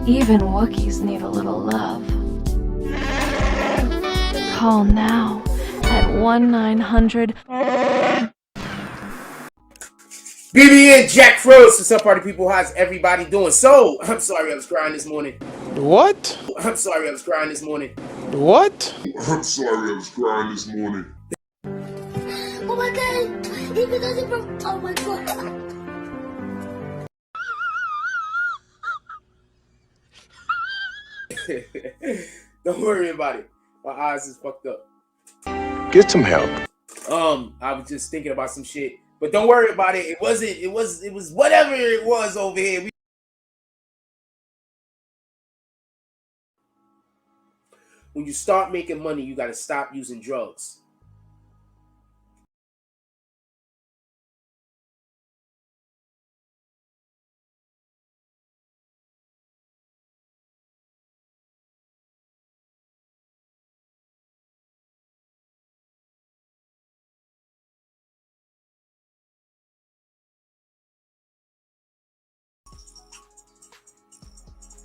Even Wookiees need a little love. Call now at 1-900. BBN Jack Frost. What's up, party people? How's everybody doing? So, I'm sorry I was crying this morning. What? I'm sorry I was crying this morning. What? I'm sorry I was crying this morning. Oh my god! Even though they broke. Oh my god! Don't worry about it. My eyes is fucked up. Get some help. I was just thinking about some shit. But don't worry about it. It was whatever it was over here. When you start making money, you gotta stop using drugs.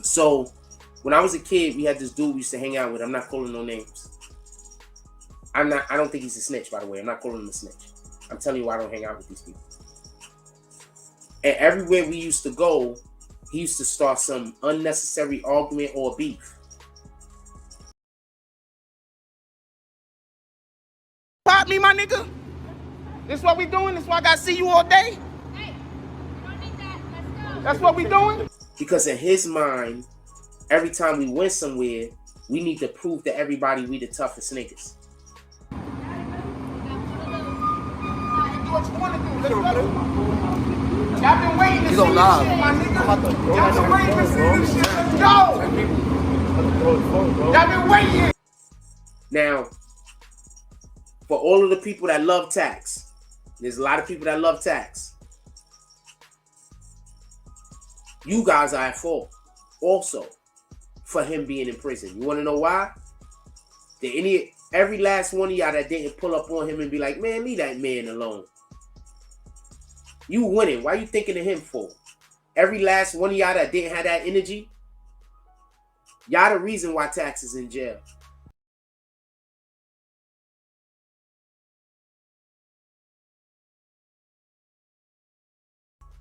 So, when I was a kid, we had this dude we used to hang out with. I'm not calling no names. I don't think he's a snitch, by the way. I'm not calling him a snitch. I'm telling you why I don't hang out with these people. And everywhere we used to go, he used to start some unnecessary argument or beef. Pop me, my nigga. This what we doing? This why I gotta see you all day? Hey, you don't need that. Let's go. That's what we doing? Because in his mind, every time we went somewhere, we need to prove to everybody we the toughest niggas. What you wanna do? Let's go. Y'all been waiting to see this shit, my nigga. Y'all been waiting to see this shit. Let's go. Y'all been waiting. Now, for all of the people that love Tax, there's a lot of people that love Tax. You guys are at fault also for him being in prison. You want to know why? Every last one of y'all that didn't pull up on him and be like, man, leave that man alone. You winning. Why you thinking of him for? Every last one of y'all that didn't have that energy, y'all the reason why Tax is in jail.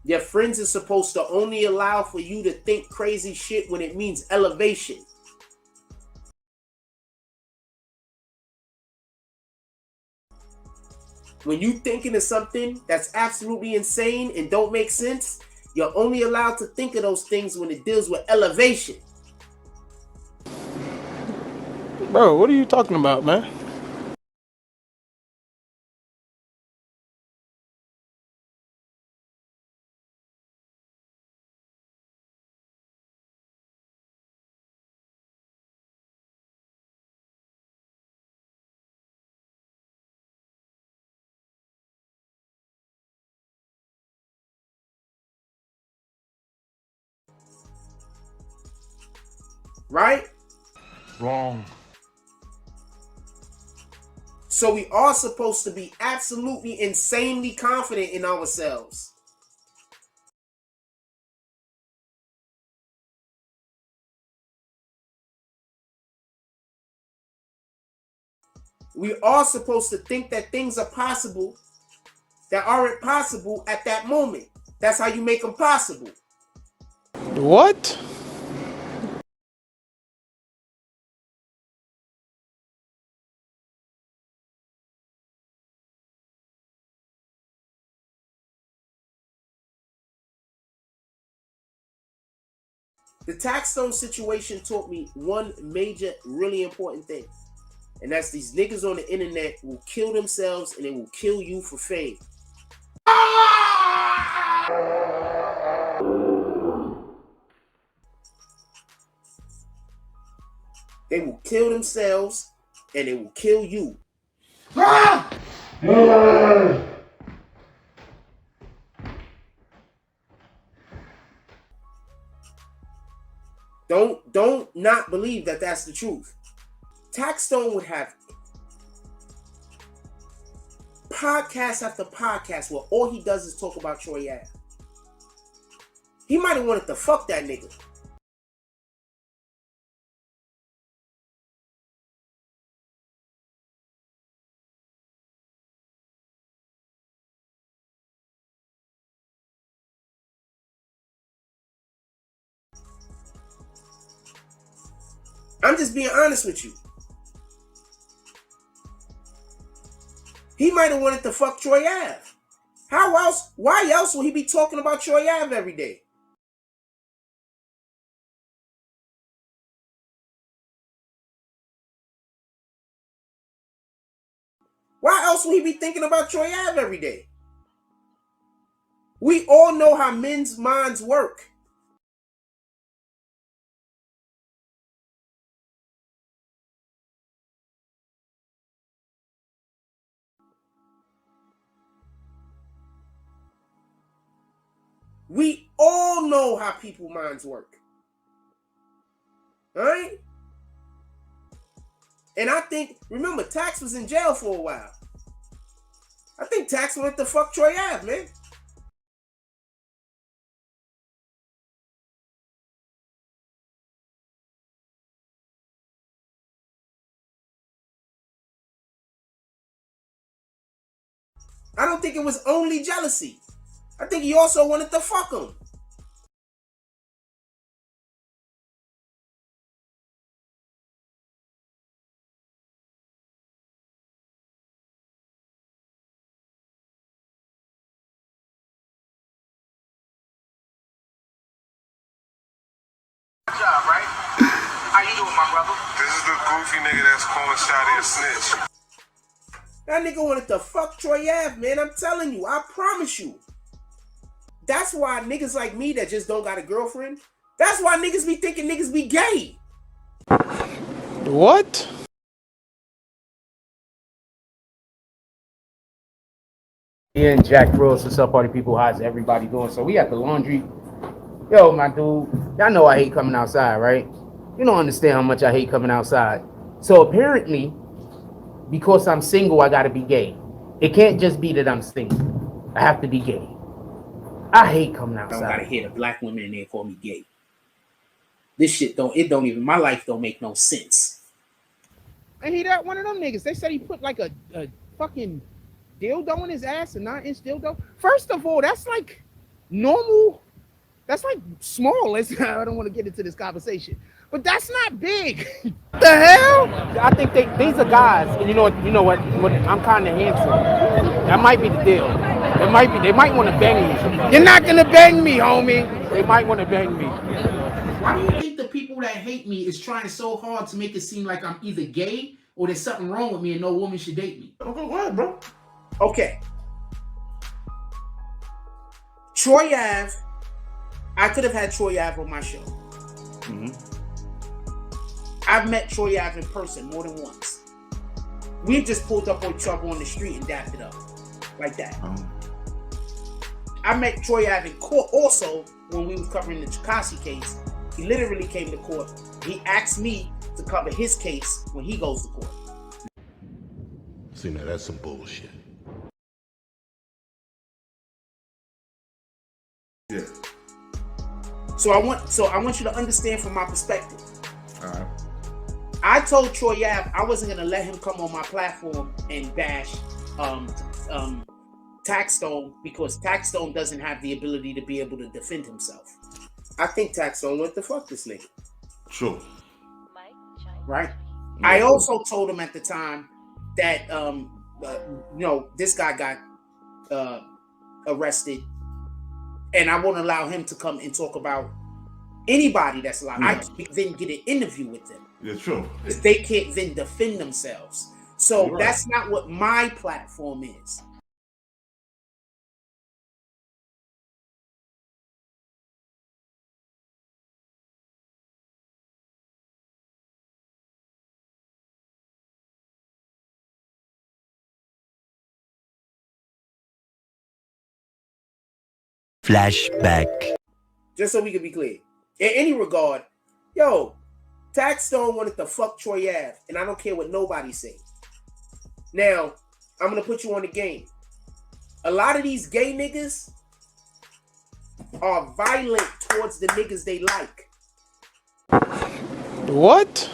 Your friends are supposed to only allow for you to think crazy shit when it means elevation. When you thinking of something that's absolutely insane and don't make sense, you're only allowed to think of those things when it deals with elevation. Bro, what are you talking about, man? Right? Wrong. So we are supposed to be absolutely insanely confident in ourselves. We are supposed to think that things are possible that aren't possible at that moment. That's how you make them possible. What? The Taxstone situation taught me one major, really important thing. And that's these niggas on the internet will kill themselves and they will kill you for fame. They will kill themselves and they will kill you. Don't not believe that that's the truth. Taxstone would have podcast after podcast where all he does is talk about Troy Ave. He might have wanted to fuck that nigga. I'm just being honest with you. He might have wanted to fuck Troy Ave. How else? Why else would he be talking about Troy Ave every day? Why else would he be thinking about Troy Ave every day? We all know how men's minds work. We all know how people's minds work. All right? And I think, remember, Tax was in jail for a while. I think Tax wanted to fuck Troy Ave, man. I don't think it was only jealousy. I think he also wanted to fuck him. Good job, right? How you doing, my brother? This is the goofy nigga that's calling Shotty a snitch. That nigga wanted to fuck Troy Ave, man. I'm telling you. I promise you. That's why niggas like me that just don't got a girlfriend, that's why niggas be thinking niggas be gay. What? BBN Jack Frost, what's up, party people? How's everybody doing? So we at the laundry. Yo, my dude, y'all know I hate coming outside, right? You don't understand how much I hate coming outside. So apparently, because I'm single, I gotta be gay. It can't just be that I'm single. I have to be gay. I hate coming I outside. don't gotta hear the black women in there call me gay. This shit don't even, my life don't make no sense. And he that one of them niggas. They said he put like a fucking dildo in his ass, a 9-inch dildo. First of all, that's like normal. That's like small. I don't want to get into this conversation, but that's not big. What the hell? I think these are guys, and you know what? I'm kind of handsome. That might be the deal. They might want to bang me. You're not gonna bang me, homie. They might want to bang me. Why do you think the people that hate me is trying so hard to make it seem like I'm either gay or there's something wrong with me and no woman should date me? Okay, go ahead, bro. Okay. Troy Ave, I could have had Troy Ave on my show. Mm-hmm. I've met Troy Ave in person more than once. We've just pulled up on each other on the street and dapped it up. Like that. I met Troy Ave in court also when we was covering the Chikasi case. He literally came to court. He asked me to cover his case when he goes to court. See, now that's some bullshit. Yeah. So I want you to understand from my perspective. All right. I told Troy Ave I wasn't gonna let him come on my platform and bash Taxstone because Taxstone doesn't have the ability to be able to defend himself. I think Taxstone went to fuck this nigga. Sure. Right? Yeah. I also told him at the time that this guy got arrested, and I won't allow him to come and talk about anybody that's alive. Yeah. I then get an interview with them. Yeah, true. They can't then defend themselves. So that's not what my platform is. Flashback. Just so we can be clear. In any regard, yo, Taxstone wanted to fuck Troy Ave, and I don't care what nobody say. Now, I'm gonna put you on the game. A lot of these gay niggas are violent towards the niggas they like. What?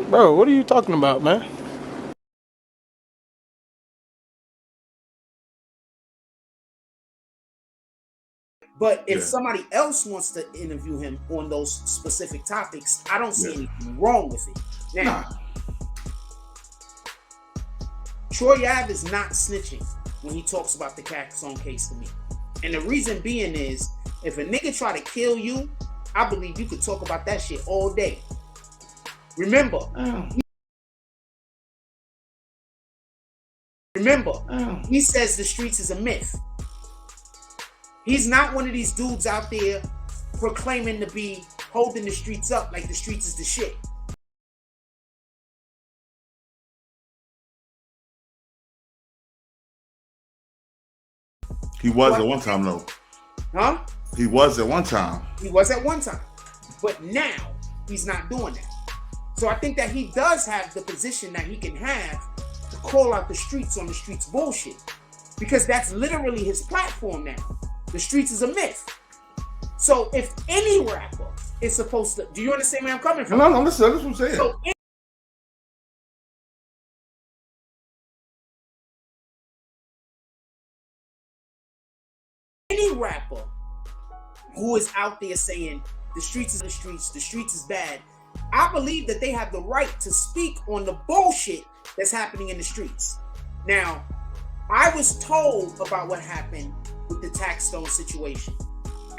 Bro, what are you talking about, man? But if somebody else wants to interview him on those specific topics, I don't see anything wrong with it. Now, Troy Ave is not snitching when he talks about the Taxstone case to me. And the reason being is, if a nigga try to kill you, I believe you could talk about that shit all day. Remember, he says the streets is a myth. He's not one of these dudes out there proclaiming to be holding the streets up like the streets is the shit. He was at one time, though. Huh? He was at one time. He was at one time. But now, he's not doing that. So I think that he does have the position that he can have to call out the streets on the streets bullshit. Because that's literally his platform now. The streets is a myth. So if any rapper is supposed to... Do you understand where I'm coming from? No, listen, that's what I'm saying. So any rapper who is out there saying the streets is the streets is bad, I believe that they have the right to speak on the bullshit that's happening in the streets. Now, I was told about what happened with the Taxstone situation.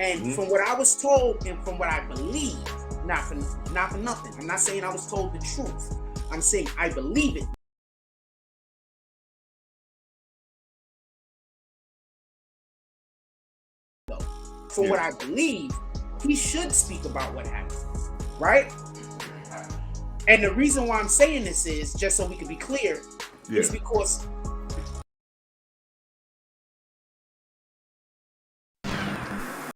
And from what I was told and from what I believe, not for nothing, I'm not saying I was told the truth. I'm saying I believe it. From what I believe, he should speak about what happened, right? And the reason why I'm saying this is, just so we can be clear, is because